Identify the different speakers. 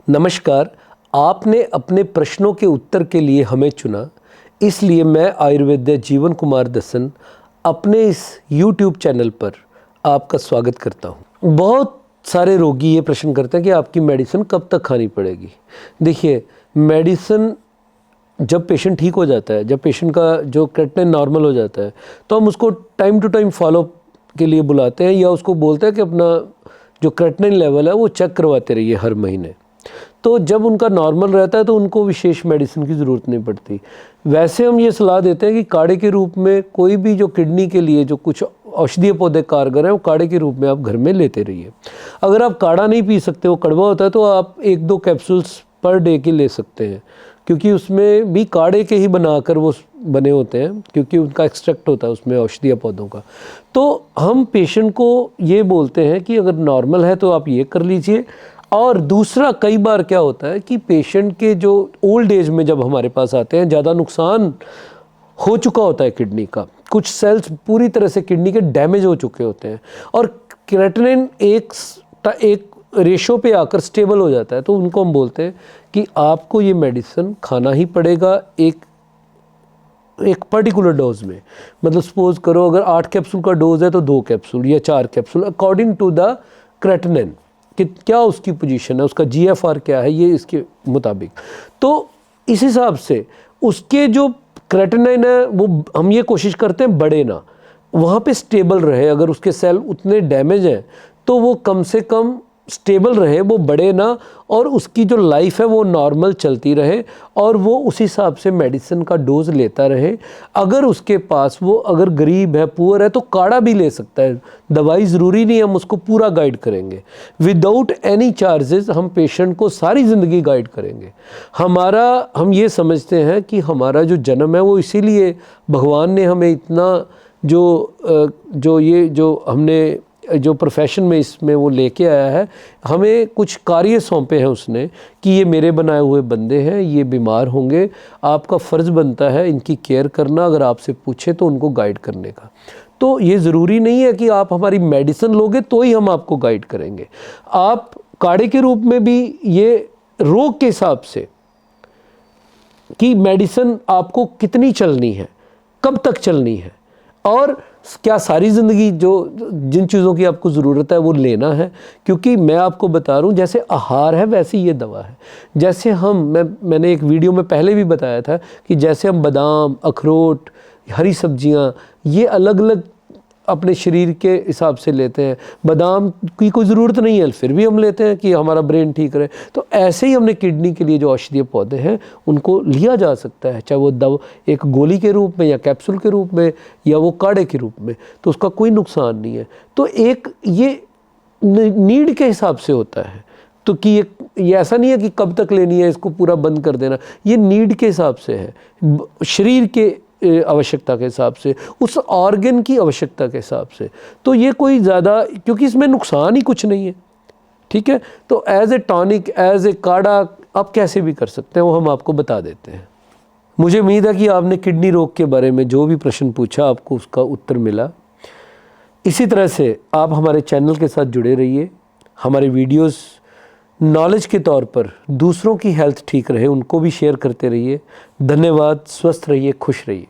Speaker 1: नमस्कार, आपने अपने प्रश्नों के उत्तर के लिए हमें चुना, इसलिए मैं आयुर्वेद्य जीवन कुमार दसन अपने इस YouTube चैनल पर आपका स्वागत करता हूँ। बहुत सारे रोगी ये प्रश्न करते हैं कि आपकी मेडिसिन कब तक खानी पड़ेगी। देखिए, मेडिसिन जब पेशेंट ठीक हो जाता है, जब पेशेंट का जो क्रेटिनिन नॉर्मल हो जाता है, तो हम उसको टाइम टू टाइम फॉलोअप के लिए बुलाते हैं या उसको बोलते हैं कि अपना जो क्रेटिनिन लेवल है वो चेक करवाते रहिए हर महीने। तो जब उनका नॉर्मल रहता है तो उनको विशेष मेडिसिन की ज़रूरत नहीं पड़ती। वैसे हम ये सलाह देते हैं कि काढ़े के रूप में कोई भी जो किडनी के लिए जो कुछ औषधीय पौधे कारगर हैं वो काढ़े के रूप में आप घर में लेते रहिए। अगर आप काढ़ा नहीं पी सकते, वो कड़वा होता है, तो आप 1-2 कैप्सूल्स पर डे की ले सकते हैं, क्योंकि उसमें भी काढ़े के ही बनाकर वो बने होते हैं, क्योंकि उनका एक्सट्रैक्ट होता है उसमें औषधीय पौधों का। तो हम पेशेंट को ये बोलते हैं कि अगर नॉर्मल है तो आप ये कर लीजिए। और दूसरा, कई बार क्या होता है कि पेशेंट के जो ओल्ड एज में जब हमारे पास आते हैं, ज़्यादा नुकसान हो चुका होता है किडनी का, कुछ सेल्स पूरी तरह से किडनी के डैमेज हो चुके होते हैं और क्रेटिनिन एक रेशो पे आकर स्टेबल हो जाता है, तो उनको हम बोलते हैं कि आपको ये मेडिसिन खाना ही पड़ेगा एक पर्टिकुलर डोज में। मतलब सपोज करो अगर 8 कैप्सूल का डोज है तो 2 कैप्सूल या 4 capsule, according to the creatinine कि क्या उसकी पोजीशन है, उसका GFR क्या है, ये इसके मुताबिक। तो इस हिसाब से उसके जो क्रेटिनिन है वो हम ये कोशिश करते हैं बढ़े ना, वहाँ पे स्टेबल रहे। अगर उसके सेल उतने डैमेज हैं तो वो कम से कम स्टेबल रहे, वो बढ़े ना, और उसकी जो लाइफ है वो नॉर्मल चलती रहे और वो उस हिसाब से मेडिसिन का डोज लेता रहे। अगर उसके पास वो अगर गरीब है, पुअर है, तो काढ़ा भी ले सकता है, दवाई ज़रूरी नहीं, हम उसको पूरा गाइड करेंगे विदाउट एनी चार्जेस। हम पेशेंट को सारी ज़िंदगी गाइड करेंगे। हम ये समझते हैं कि हमारा जो जन्म है वो इसीलिए भगवान ने हमें इतना जो प्रोफेशन में इसमें वो लेके आया है, हमें कुछ कार्य सौंपे हैं उसने कि ये मेरे बनाए हुए बंदे हैं, ये बीमार होंगे, आपका फ़र्ज़ बनता है इनकी केयर करना, अगर आपसे पूछे तो उनको गाइड करने का। तो ये ज़रूरी नहीं है कि आप हमारी मेडिसिन लोगे तो ही हम आपको गाइड करेंगे। आप काढ़े के रूप में भी ये रोग के हिसाब से कि मेडिसिन आपको कितनी चलनी है, कब तक चलनी है, और क्या सारी ज़िंदगी जिन चीज़ों की आपको ज़रूरत है वो लेना है। क्योंकि मैं आपको बता रहा हूँ, जैसे आहार है वैसे ये दवा है। जैसे मैंने एक वीडियो में पहले भी बताया था कि जैसे हम बादाम, अखरोट, हरी सब्जियाँ, ये अलग अलग अपने शरीर के हिसाब से लेते हैं। बादाम की कोई ज़रूरत नहीं है, फिर भी हम लेते हैं कि हमारा ब्रेन ठीक रहे। तो ऐसे ही हमने किडनी के लिए जो औषधीय पौधे हैं उनको लिया जा सकता है, चाहे वो दवा एक गोली के रूप में या कैप्सूल के रूप में या वो काढ़े के रूप में, तो उसका कोई नुकसान नहीं है। तो एक ये नीड के हिसाब से होता है, तो कि ये ऐसा नहीं है कि कब तक लेनी है, इसको पूरा बंद कर देना। ये नीड के हिसाब से है, शरीर के आवश्यकता के हिसाब से, उस ऑर्गन की आवश्यकता के हिसाब से। तो ये कोई ज़्यादा, क्योंकि इसमें नुकसान ही कुछ नहीं है, ठीक है। तो as a tonic, as a काढ़ा आप कैसे भी कर सकते हैं, वो हम आपको बता देते हैं। मुझे उम्मीद है कि आपने किडनी रोग के बारे में जो भी प्रश्न पूछा आपको उसका उत्तर मिला। इसी तरह से आप हमारे चैनल के साथ जुड़े रहिए। हमारे वीडियोस नॉलेज के तौर पर दूसरों की हेल्थ ठीक रहे उनको भी शेयर करते रहिए। धन्यवाद। स्वस्थ रहिए, खुश रहिए।